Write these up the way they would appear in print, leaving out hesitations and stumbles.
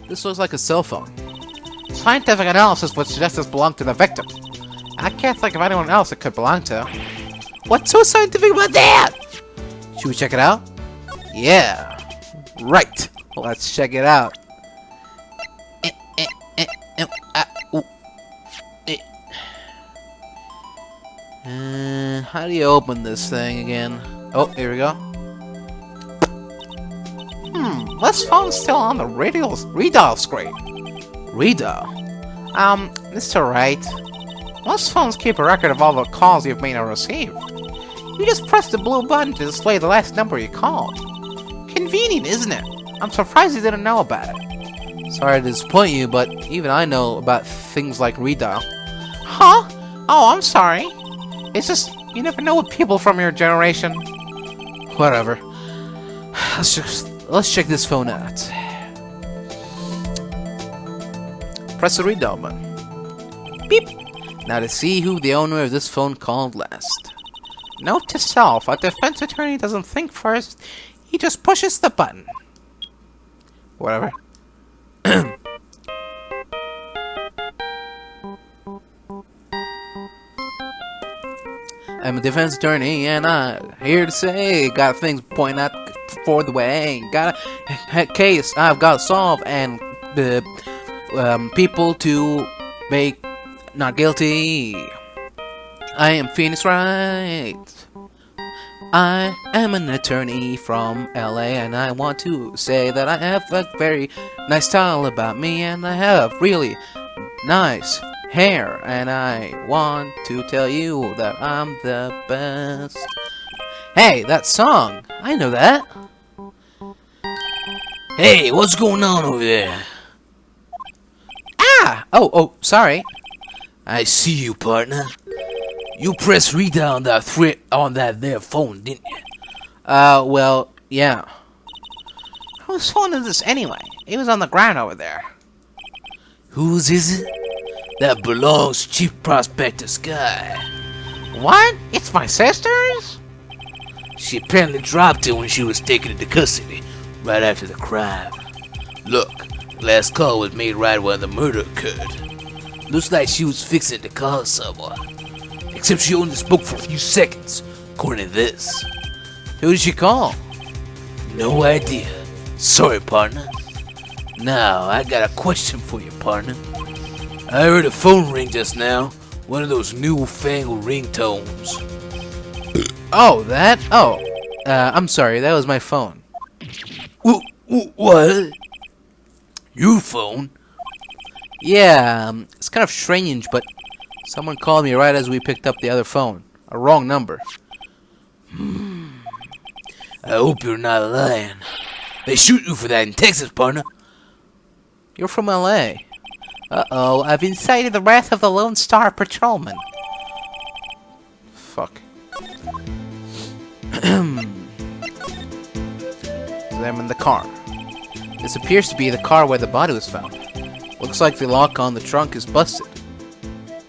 This looks like a cell phone. Scientific analysis would suggest this belonged to the victim. I can't think of anyone else it could belong to. What's so scientific about that? Should we check it out? Yeah. Right. Let's check it out. How do you open this thing again? Oh, here we go. This phone's still on the redial screen. Redial? Mr. Wright. Most phones keep a record of all the calls you've made or received. You just press the blue button to display the last number you called. Convenient, isn't it? I'm surprised you didn't know about it. Sorry to disappoint you, but even I know about things like redial. Huh? Oh, I'm sorry. It's just, you never know with people from your generation. Whatever. Let's check this phone out. Press the redial button. Beep. Now to see who the owner of this phone called last. Note to self, a defense attorney doesn't think first, he just pushes the button. Whatever. I'm a defense attorney and I'm here to say, got things pointing out for the way, got a case I've got to solve and people to make not guilty. I am Phoenix Wright. I am an attorney from LA and I want to say that I have a very nice style about me and I have really nice hair and I want to tell you that I'm the best. Hey, that song! I know that! Hey, what's going on over there? Ah! Oh, sorry. I see you, partner. You pressed redial on that there phone, didn't you? Well, yeah. Whose phone is this anyway? It was on the ground over there. Whose is it? That belongs to Chief Prospector Sky. What? It's my sister's? She apparently dropped it when she was taken into custody, right after the crime. Look, last call was made right when the murder occurred. Looks like she was fixing to call someone. Except she only spoke for a few seconds, according to this. Who did she call? No idea. Sorry, partner. Now, I got a question for you, partner. I heard a phone ring just now. One of those newfangled ringtones. Oh, that? Oh. I'm sorry, that was my phone. What? Your phone? Yeah, it's kind of strange, but someone called me right as we picked up the other phone. A wrong number. I hope you're not lying. They shoot you for that in Texas, partner. You're from LA. Uh-oh, I've incited the wrath of the Lone Star Patrolman. Fuck. Examine the car. This appears to be the car where the body was found. Looks like the lock on the trunk is busted.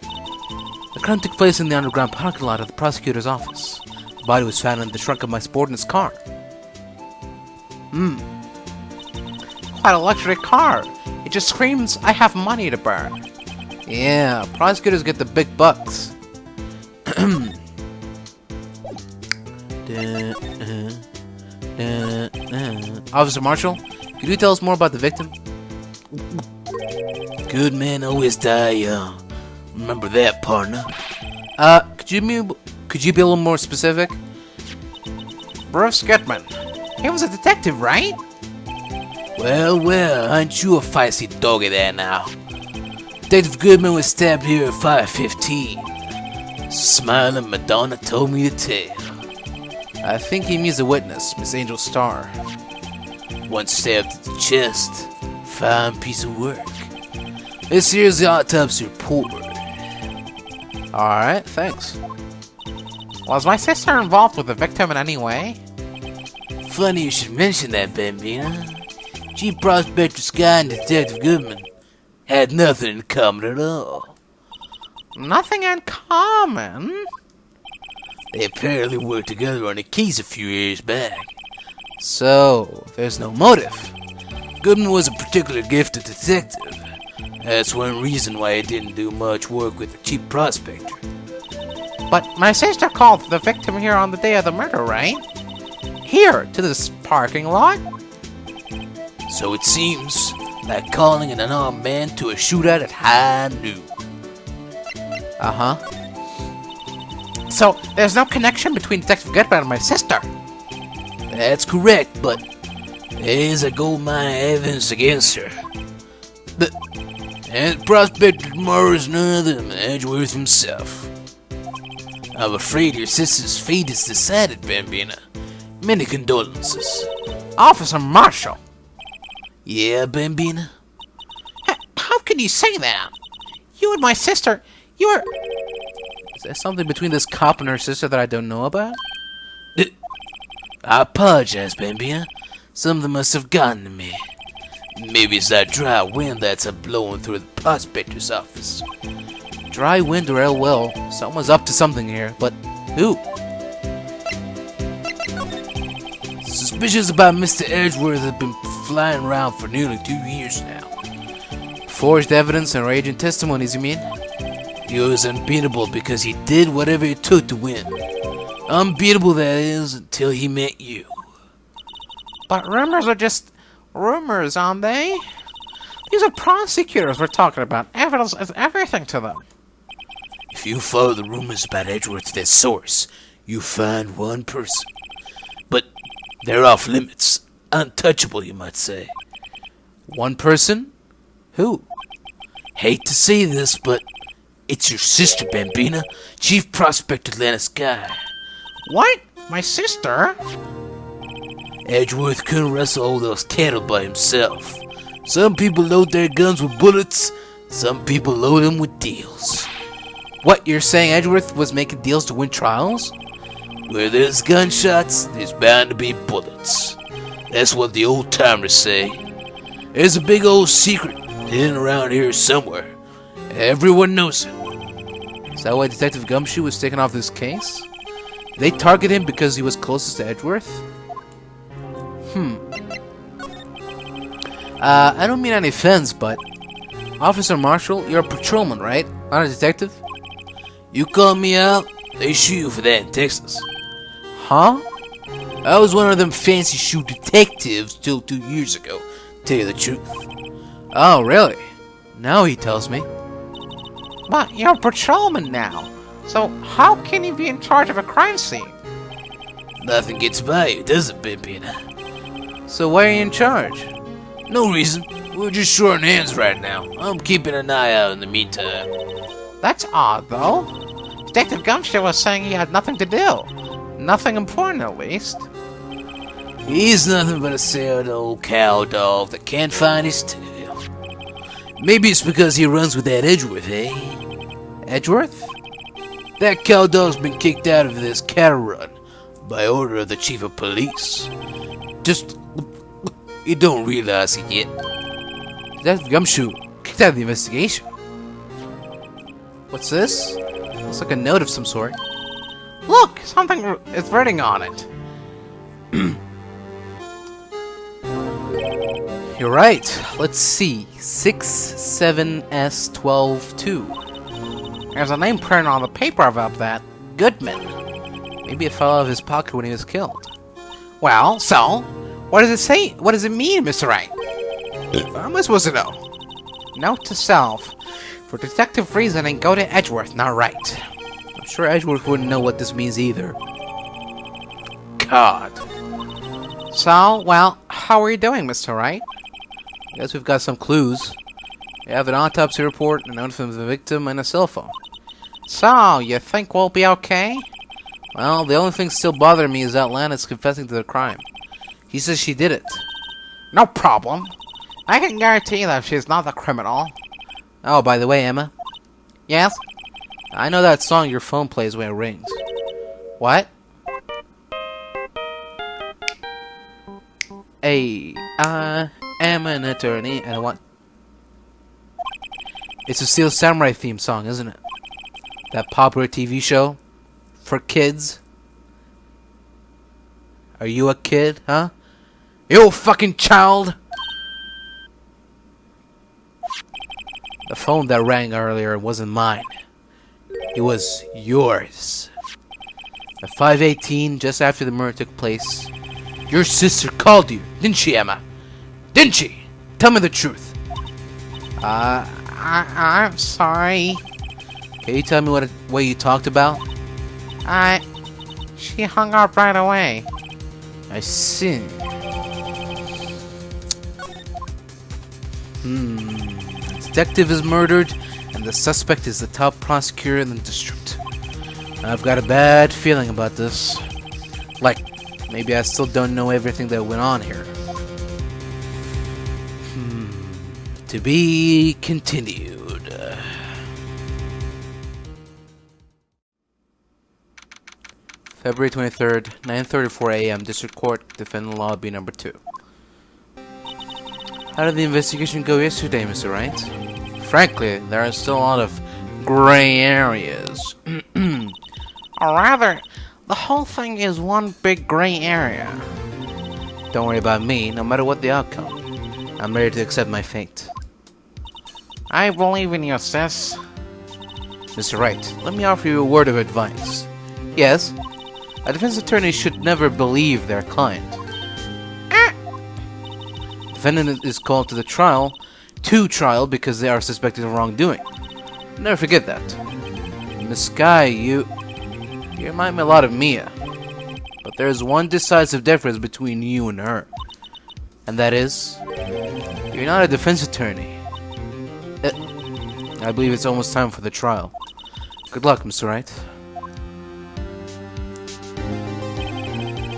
The crime took place in the underground parking lot of the prosecutor's office. The body was found in the trunk of my subordinate's car. Quite a luxury car. It just screams, I have money to burn. Yeah, prosecutors get the big bucks. Officer Marshall, could you tell us more about the victim? Good men always die young. Remember that, partner. Could you be a little more specific? Bruce Goodman. He was a detective, right? Well, aren't you a feisty doggy there now? Detective Goodman was stabbed here at 5:15. Smiling Madonna told me to tell. I think he means a witness, Miss Angel Starr. One stabbed at the chest. Fine piece of work. This here's the autopsy report. Alright, thanks. Was my sister involved with the victim in any way? Funny you should mention that, Bambina. Chief Prospector Sky and Detective Goodman had nothing in common at all. Nothing in common? They apparently worked together on a case a few years back. So, there's no motive. Goodman was a particularly gifted detective. That's one reason why he didn't do much work with the chief prospector. But my sister called the victim here on the day of the murder, right? Here, to this parking lot? So it seems, like calling an unarmed man to a shootout at high noon. Uh-huh. So, there's no connection between Detective Goodman and my sister? That's correct, but there's a gold mine of evidence against her. And the prospector tomorrow is none other than Edgeworth himself. I'm afraid your sister's fate is decided, Bambina. Many condolences. Officer Marshall! Yeah, Bambina? How can you say that? You and my sister, you're... Is there something between this cop and her sister that I don't know about? I apologize, Bambina. Something must have gotten to me. Maybe it's that dry wind that's blowing through the prospector's office. Dry wind or ill will. Someone's up to something here, but who? Suspicions about Mr. Edgeworth have been flying around for nearly 2 years now. Forged evidence and raging testimonies, you mean? He was unbeatable because he did whatever it took to win. Unbeatable, that is, until he met you. But rumors are just rumors, aren't they? These are prosecutors we're talking about. Evidence is everything to them. If you follow the rumors about Edgeworth to their source, you find one person. But they're off limits. Untouchable, you might say. One person? Who? Hate to say this, but it's your sister, Bambina, Chief Prospector Atlanta Sky. What? My sister? Edgeworth couldn't wrestle all those cattle by himself. Some people load their guns with bullets, some people load them with deals. What, you're saying Edgeworth was making deals to win trials? Where there's gunshots, there's bound to be bullets. That's what the old timers say. There's a big old secret hidden around here somewhere. Everyone knows it. Is that why Detective Gumshoe was taken off this case? They target him because he was closest to Edgeworth? I don't mean any offense, but Officer Marshall, you're a patrolman, right? Not a detective? You call me out, they shoot you for that in Texas. Huh? I was one of them fancy shoe detectives till 2 years ago, to tell you the truth. Oh, really? Now he tells me. But you're a patrolman now, so how can you be in charge of a crime scene? Nothing gets by you, does it, Bambina? So why are you in charge? No reason. We're just short on hands right now. I'm keeping an eye out in the meantime. That's odd, though. Detective Gumshoe was saying he had nothing to do. Nothing important, at least. He's nothing but a sad old cow dog that can't find his tail. Maybe it's because he runs with that Edgeworth, eh? Edgeworth? That cow dog's been kicked out of this cattle run by order of the chief of police. Just, you don't realize it yet. That Gumshoe kicked out of the investigation. What's this? Looks like a note of some sort. Look, something is writing on it. You're right. Let's see. 67S122. There's a name printed on the paper about that. Goodman. Maybe it fell out of his pocket when he was killed. Well, so? What does it say? What does it mean, Mr. Wright? How am I supposed to know? Note to self. For detective reasoning, go to Edgeworth, not Wright. I'm sure Edgeworth wouldn't know what this means either. God. So, well, how are you doing, Mr. Wright? I guess we've got some clues. We have an autopsy report, a note from the victim, and a cell phone. So, you think we'll be okay? Well, the only thing still bothering me is that Lana's confessing to the crime. He says she did it. No problem. I can guarantee that she's not the criminal. Oh, by the way, Emma. Yes? I know that song your phone plays when it rings. What? Hey, I am an attorney, and I want... It's a Steel Samurai theme song, isn't it? That popular TV show? For kids? Are you a kid, huh? You fucking child! The phone that rang earlier wasn't mine. It was yours. At 5:18, just after the murder took place, your sister called you, didn't she, Emma? Didn't she? Tell me the truth. I'm sorry. Can you tell me what you talked about? She hung up right away. I see. The detective is murdered, and the suspect is the top prosecutor in the district. I've got a bad feeling about this. Like, maybe I still don't know everything that went on here. To be continued. February 23rd, 9:34 a.m. District Court, Defendant Lobby number 2. How did the investigation go yesterday, Mr. Wright? Frankly, there are still a lot of gray areas. Or rather, the whole thing is one big gray area. Don't worry about me, no matter what the outcome. I'm ready to accept my fate. I believe in you, sis. Mr. Wright, let me offer you a word of advice. Yes, a defense attorney should never believe their client. Defendant is called to trial because they are suspected of wrongdoing. Never forget that. Miss Guy, you remind me a lot of Mia. But there's one decisive difference between you and her. And that is, you're not a defense attorney. I believe it's almost time for the trial. Good luck, Mr. Wright.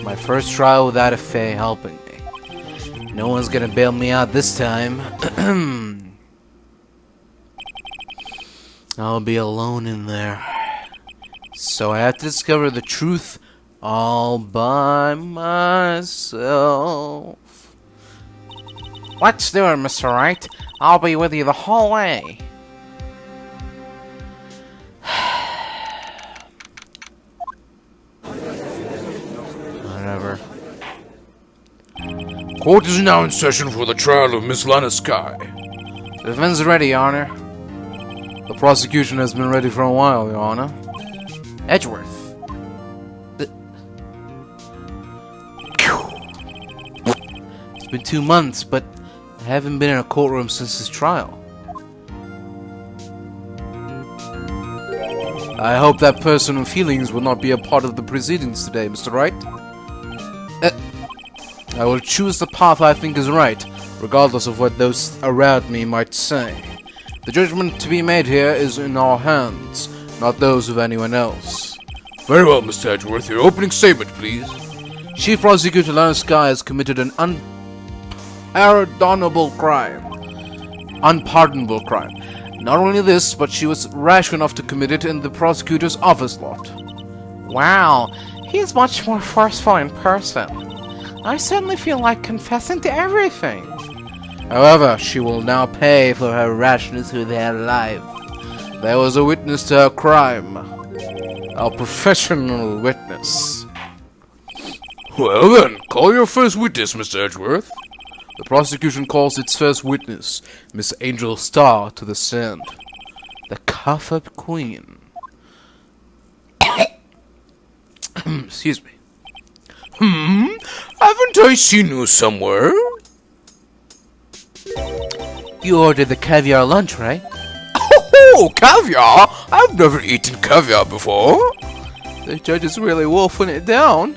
My first trial without a Faye helping me. No one's gonna bail me out this time. I'll be alone in there. So I have to discover the truth all by myself. Let's do it, Mr. Wright. I'll be with you the whole way. Whatever. Court is now in session for the trial of Miss Lana Sky. The defense is ready, Your Honor. The prosecution has been ready for a while, Your Honor. Edgeworth. It's been 2 months, but I haven't been in a courtroom since his trial. I hope that personal feelings will not be a part of the proceedings today, Mr. Wright. I will choose the path I think is right, regardless of what those around me might say. The judgment to be made here is in our hands, not those of anyone else. Very well, Mr. Edgeworth. Your opening statement, please. Chief Prosecutor Lana Sky has committed an unpardonable crime. Not only this, but she was rash enough to commit it in the prosecutor's office lot. Wow, he's much more forceful in person. I suddenly feel like confessing to everything. However, she will now pay for her rashness with her life. There was a witness to her crime. A professional witness. Well then, call your first witness, Mr. Edgeworth. The prosecution calls its first witness, Miss Angel Starr, to the stand. The cough-up queen. Excuse me. Haven't I seen you somewhere? You ordered the caviar lunch, right? Oh, caviar? I've never eaten caviar before. The judge is really wolfing it down.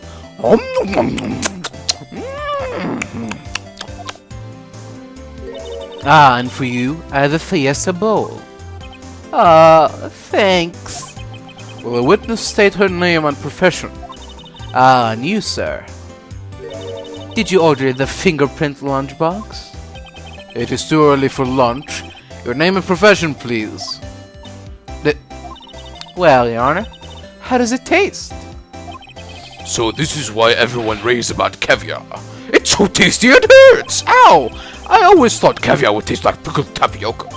Ah, and for you, I have a Fiesta bowl. Thanks. Will the witness state her name and profession? Ah, and you, sir. Did you order the fingerprint lunchbox? It is too early for lunch. Your name and profession, please. Well, Your Honor, how does it taste? So this is why everyone raves about caviar. It's so tasty it hurts! Ow! I always thought caviar would taste like pickled tapioca.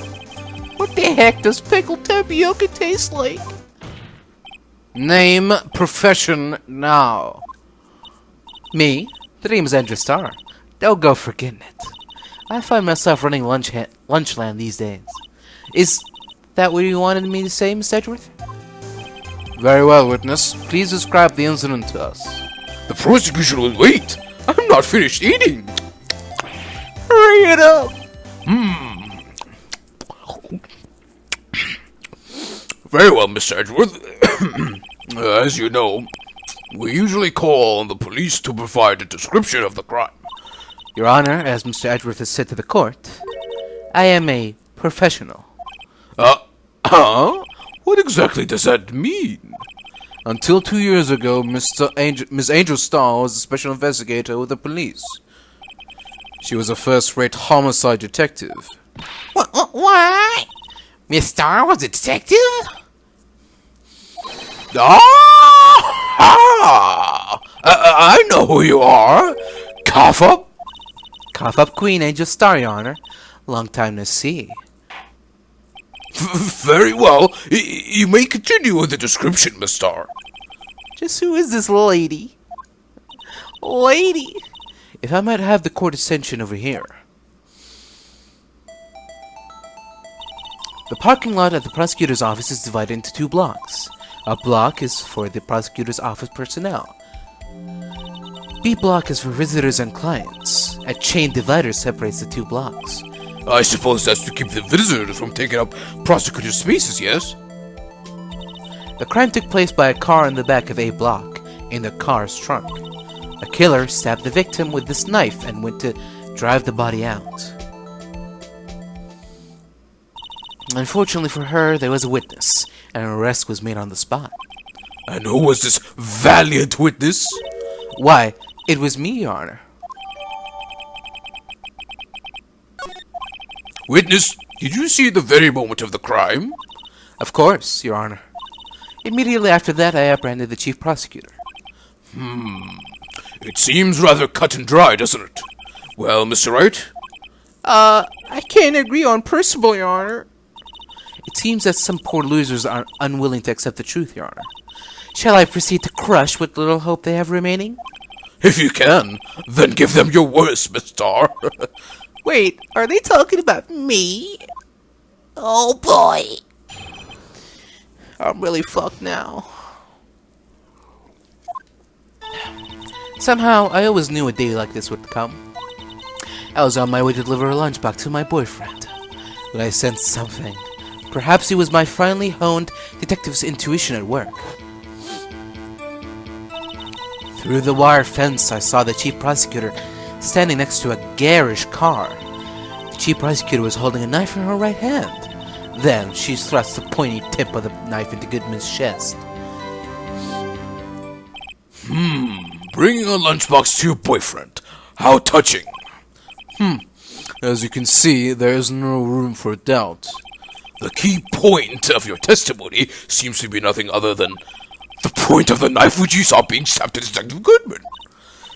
What the heck does pickled tapioca taste like? Name, profession, now. Me? The name's Andrew Starr. Don't go forgetting it. I find myself running Lunchland these days. Is that what you wanted me to say, Mr. Edgeworth? Very well, witness. Please describe the incident to us. The prosecution will wait. I'm not finished eating. Hurry it up! Very well, Mr. Edgeworth. As you know, we usually call on the police to provide a description of the crime. Your Honor, as Mr. Edgeworth has said to the court, I am a professional. Huh? What exactly does that mean? Until 2 years ago, Miss Angel Starr was a special investigator with the police. She was a first-rate homicide detective. What? Miss Starr was a detective? I know who you are. Cough up. Cough up Queen Angel Starr, Your Honor. Long time no see. Very well. You may continue with the description, Miss Starr. Just who is this lady? Lady! If I might have the court attention over here. The parking lot at the prosecutor's office is divided into 2 blocks. A block is for the prosecutor's office personnel. B block is for visitors and clients. A chain divider separates the 2 blocks. I suppose that's to keep the visitors from taking up prosecutor's spaces, yes? The crime took place by a car in the back of A block, in the car's trunk. A killer stabbed the victim with this knife and went to drive the body out. Unfortunately for her, there was a witness, and an arrest was made on the spot. And who was this valiant witness? Why, it was me, Your Honor. Witness, did you see the very moment of the crime? Of course, Your Honor. Immediately after that, I apprehended the chief prosecutor. It seems rather cut and dry, doesn't it? Well, Mr. Wright? I can't agree on principle, Your Honor. It seems that some poor losers are unwilling to accept the truth, Your Honor. Shall I proceed to crush what little hope they have remaining? If you can, then give them your worst, Miss Starr. Wait, are they talking about me? Oh boy. I'm really fucked now. Somehow, I always knew a day like this would come. I was on my way to deliver a lunchbox to my boyfriend, when I sensed something. Perhaps it was my finely honed detective's intuition at work. Through the wire fence, I saw the chief prosecutor standing next to a garish car. The chief prosecutor was holding a knife in her right hand. Then she thrust the pointy tip of the knife into Goodman's chest. Bringing a lunchbox to your boyfriend. How touching. As you can see, there is no room for doubt. The key point of your testimony seems to be nothing other than the point of the knife which you saw being stabbed to Detective Goodman.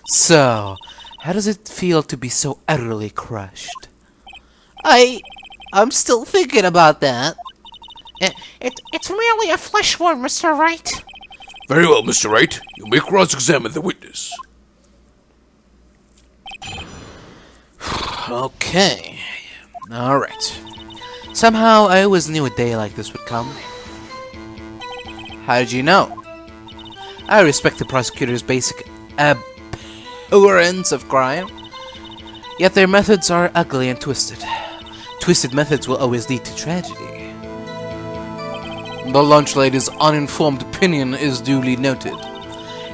So, how does it feel to be so utterly crushed? I'm still thinking about that. It's merely a flesh wound, Mr. Wright. Very well, Mr. Wright. You may cross-examine the witness. Okay. Alright. Somehow, I always knew a day like this would come. How did you know? I respect the prosecutor's basic abhorrence of crime. Yet their methods are ugly and twisted. Twisted methods will always lead to tragedy. The lunch lady's uninformed opinion is duly noted.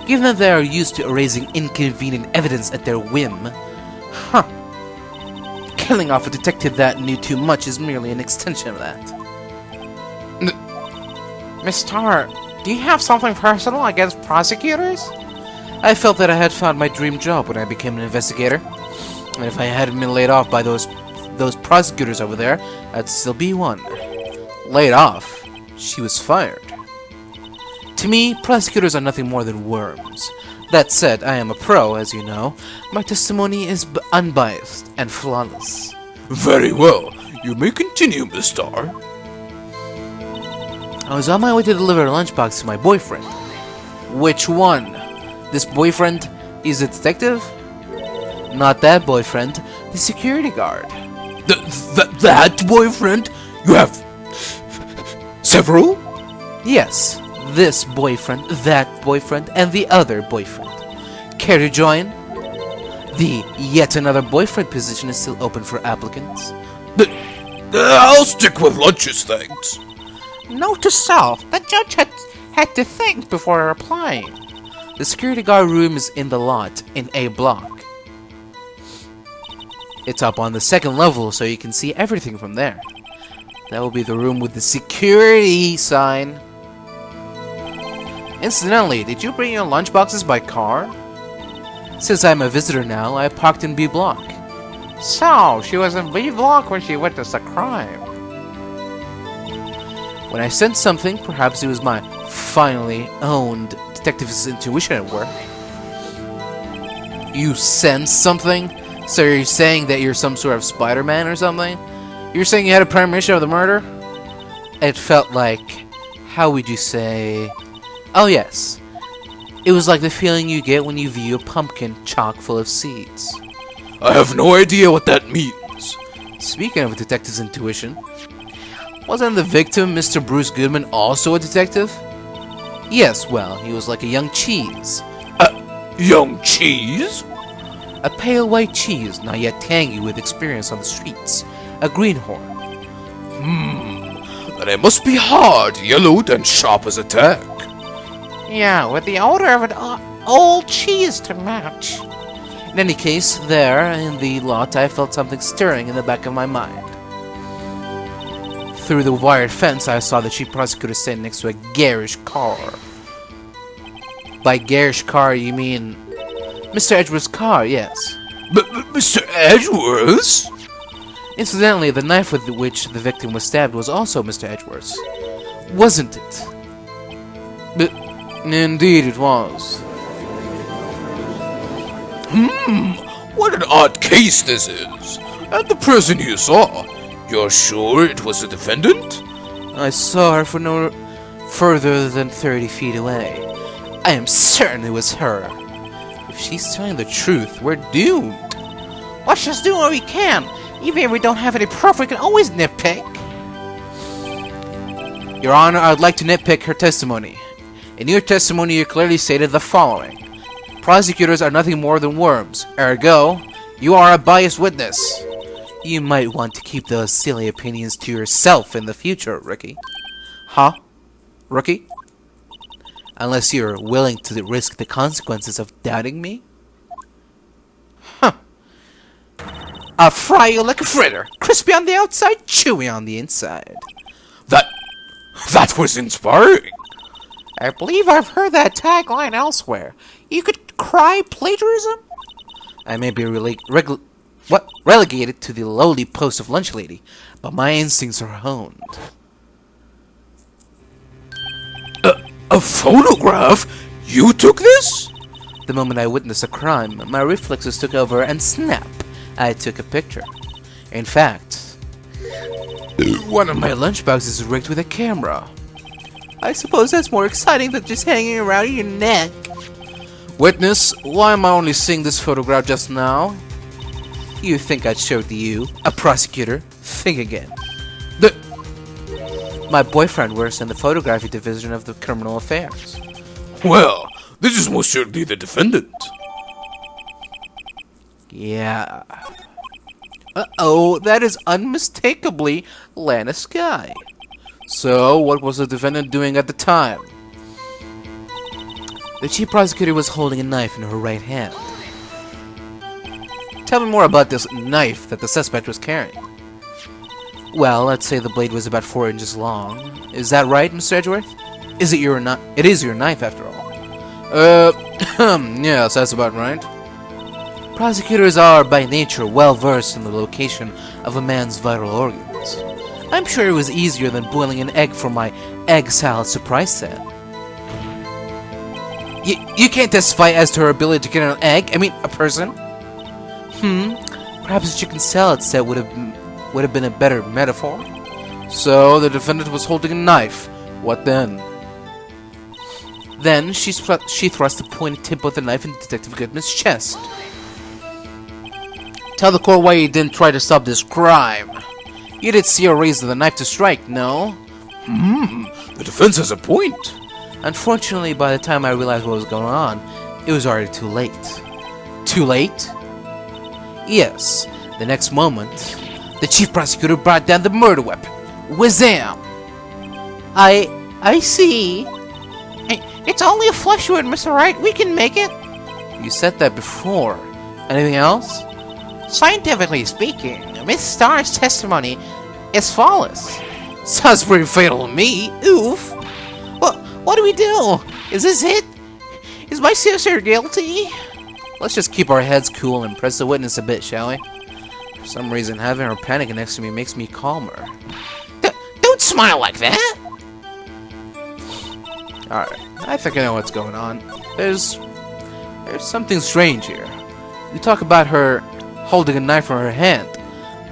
Given that they are used to erasing inconvenient evidence at their whim, killing off a detective that knew too much is merely an extension of that. Miss Starr, do you have something personal against prosecutors? I felt that I had found my dream job when I became an investigator. And if I hadn't been laid off by those prosecutors over there, I'd still be one. Laid off? She was fired. To me, prosecutors are nothing more than worms. That said, I am a pro, as you know. My testimony is unbiased and flawless. Very well. You may continue, Miss Starr. I was on my way to deliver a lunchbox to my boyfriend. Which one? This boyfriend is a detective? Not that boyfriend, the security guard. That boyfriend? Several? Yes, this boyfriend, that boyfriend, and the other boyfriend. Care to join? The yet another boyfriend position is still open for applicants. I'll stick with lunches, thanks. Note to self, the judge had to think before applying. The security guard room is in the lot in A block. It's up on the second level, so you can see everything from there. That will be the room with the security sign. Incidentally, did you bring your lunchboxes by car? Since I'm a visitor now, I parked in B block. So, she was in B block when she witnessed a crime. When I sensed something, perhaps it was my finally owned detective's intuition at work. You sense something? So you're saying that you're some sort of Spider-Man or something? You're saying you had a premonition of the murder? It felt like... how would you say... oh yes. It was like the feeling you get when you view a pumpkin chock full of seeds. I have no idea what that means. Speaking of a detective's intuition, wasn't the victim, Mr. Bruce Goodman, also a detective? Yes, well, he was like a young cheese. Young cheese? A pale white cheese, not yet tangy with experience on the streets. A greenhorn. Then it must be hard, yellowed, and sharp as a tack. Yeah, with the odor of an old cheese to match. In any case, there, in the lot, I felt something stirring in the back of my mind. Through the wired fence, I saw the chief prosecutor standing next to a garish car. By garish car, you mean... Mr. Edgeworth's car, yes. But Mr. Edgeworth? Incidentally, the knife with which the victim was stabbed was also Mr. Edgeworth's. Wasn't it? But indeed it was. What an odd case this is. And the person you saw, you're sure it was the defendant? I saw her for no further than 30 feet away. I am certain it was her. If she's telling the truth, we're doomed. Let's just do what we can. Even if we don't have any proof, we can always nitpick. Your Honor, I would like to nitpick her testimony. In your testimony, you clearly stated the following. Prosecutors are nothing more than worms. Ergo, you are a biased witness. You might want to keep those silly opinions to yourself in the future, Rookie. Huh? Rookie? Unless you're willing to risk the consequences of doubting me? Huh. I'll fry you like a fritter. Crispy on the outside, chewy on the inside. That was inspiring. I believe I've heard that tagline elsewhere. You could cry plagiarism? I may be relegated to the lowly post of lunch lady, but my instincts are honed. A photograph? You took this? The moment I witnessed a crime, my reflexes took over and snap, I took a picture. In fact, one of my lunchboxes is rigged with a camera. I suppose that's more exciting than just hanging around your neck. Witness, why am I only seeing this photograph just now? You think I'd show it to you, a prosecutor? Think again. My boyfriend works in the photography division of the criminal affairs. Well, this is most certainly the defendant. Yeah. Uh-oh, that is unmistakably Lana Sky. So, what was the defendant doing at the time? The chief prosecutor was holding a knife in her right hand. Tell me more about this knife that the suspect was carrying. Well, let's say the blade was about 4 inches long. Is that right, Mr. Edgeworth? Is it your knife? It is your knife, after all. Yes, that's about right. Prosecutors are, by nature, well-versed in the location of a man's vital organs. I'm sure it was easier than boiling an egg for my egg salad surprise set. You can't testify as to her ability to get an egg? I mean, a person? Perhaps a chicken salad set would have been a better metaphor. So, the defendant was holding a knife. What then? Then, she thrust the pointed tip of the knife into Detective Goodman's chest. Tell the court why you didn't try to stop this crime. You did see her raise the knife to strike, no? The defense has a point. Unfortunately, by the time I realized what was going on, it was already too late. Too late? Yes. The next moment, the chief prosecutor brought down the murder weapon. Wazam! I see. It's only a flesh wound, Mr. Wright. We can make it. You said that before. Anything else? Scientifically speaking, Miss Starr's testimony is flawless. Sounds pretty fatal to me. Oof. What do we do? Is this it? Is my sister guilty? Let's just keep our heads cool and press the witness a bit, shall we? For some reason, having her panicking next to me makes me calmer. Don't smile like that! Alright, I think I know what's going on. There's something strange here. You talk about her holding a knife in her hand,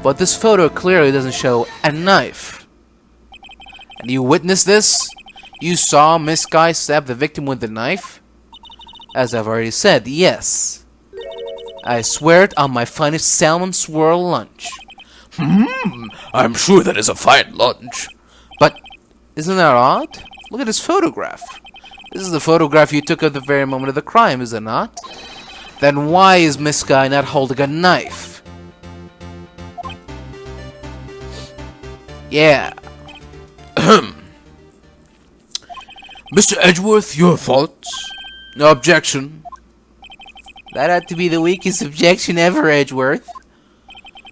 but this photo clearly doesn't show a knife. And you witnessed this? You saw Miss Guy stab the victim with the knife? As I've already said, yes. I swear it on my finest salmon swirl lunch. I'm sure that is a fine lunch. But isn't that odd? Look at this photograph. This is the photograph you took at the very moment of the crime, is it not? Then why is Miss Guy not holding a knife? Yeah. Mr. Edgeworth, your thoughts? No objection. That had to be the weakest objection ever, Edgeworth.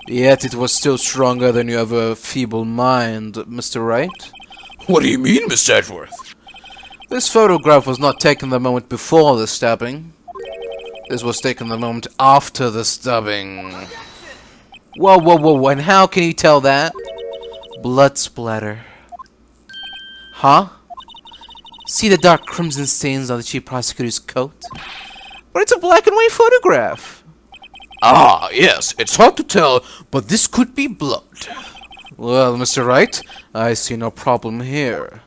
Yet it was still stronger than you have a feeble mind, Mr. Wright. What do you mean, Mr. Edgeworth? This photograph was not taken the moment before the stabbing. This was taken the moment after the stabbing. Whoa, and how can you tell that? Blood splatter. Huh? See the dark crimson stains on the chief prosecutor's coat? But it's a black and white photograph. Ah, yes, it's hard to tell, but this could be blood. Well, Mr. Wright, I see no problem here.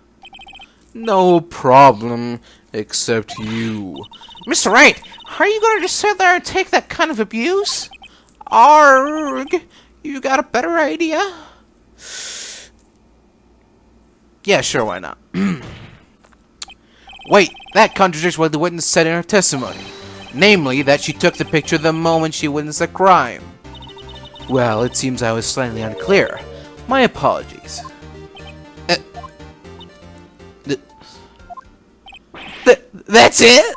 No problem, except you. Mr. Wright, are you going to just sit there and take that kind of abuse? Arg! You got a better idea? Yeah, sure, why not? Wait, that contradicts what the witness said in her testimony. Namely, that she took the picture the moment she witnessed the crime. Well, it seems I was slightly unclear. My apologies. That's it?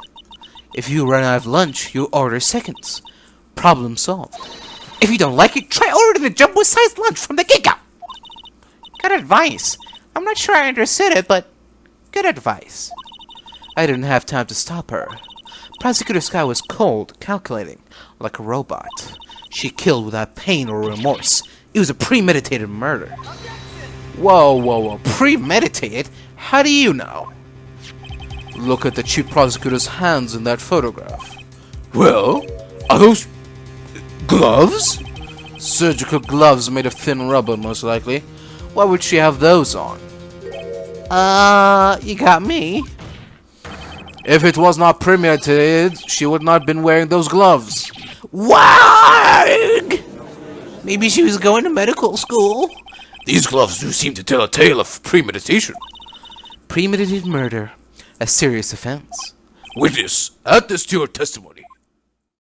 If you run out of lunch, you order seconds. Problem solved. If you don't like it, try ordering the jumbo-sized lunch from the get-go. Good advice. I'm not sure I understood it, but good advice. I didn't have time to stop her. Prosecutor Sky was cold, calculating, like a robot. She killed without pain or remorse. It was a premeditated murder. Whoa. Premeditated? How do you know? Look at the chief prosecutor's hands in that photograph. Well, are those gloves? Surgical gloves made of thin rubber, most likely. Why would she have those on? You got me. If it was not premeditated, she would not have been wearing those gloves. Warg! Maybe she was going to medical school. These gloves do seem to tell a tale of premeditation. Premeditated murder. A serious offense. Witness, add this to your testimony.